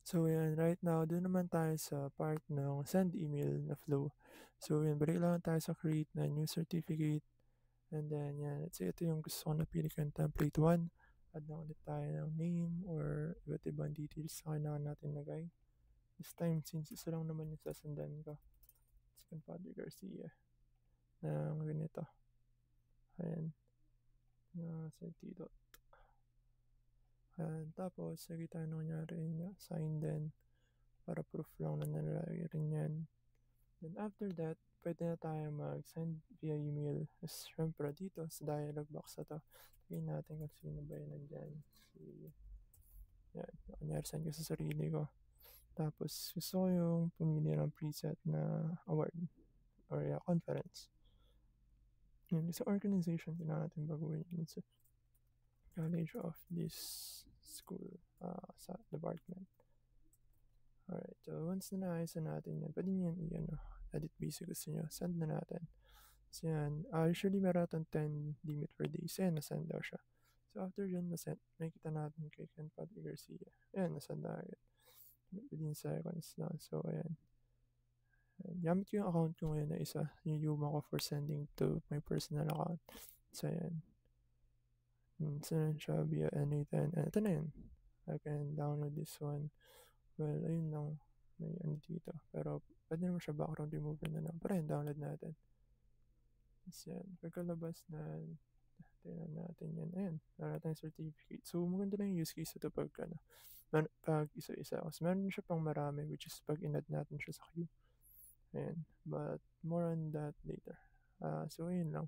So yan, right now dun naman tayo sa part ng send email na flow. So yan, balik lang tayo sa create na new certificate. And then yan, let's say ito yung gusto ko napili ko yung template 1. Add na ulit tayo ng name or iba't ibang details na kailangan natin lagay. This time, since isa lang naman yung sasundan ko, Second Father Garcia ng ganito. Ayan, sa dot. Ayan, tapos lagay tayo na kunyari yung sign din para proof lang na nalalagay rin yan. Then after that, pwede na tayo mag-send via email. Syempre dito sa dialog box na to, lagay natin kung sino ba yun nandyan. Yan, kunyari send ko sa sarili ko. Tapos gusto ko yung pumili ng preset na award or conference. Yun, sa organization, kailangan natin baguhin yun sa college of this school sa department. Alright, so once na naayos na natin yan, pwede nyo yan edit basic gusto nyo, send na natin. So yan, usually meron itong 10 limit per day. So yan, nasend daw siya. So after yun, nakikita natin kay Ken Padre Garcia. Ayan, nasend na agad. Within seconds na. So ayan. Gamit ko yung account ko ngayon na isa. Yung Yuma ko for sending to my personal account. So ayan. So yan siya via N810. And ito na yun. I can download this one. Well, ayun lang. May ano dito. Pero pwede naman siya background remover na lang. Pero yun, download natin. So yan. Pagkalabas na tingnan natin yan. Ayan. Meron tayong certificate. So maganda lang yung use case ito pag pag isa-isa. Kasi meron siya pang marami which is pag in-add natin siya sa queue. Ayan. But more on that later. So ayun lang.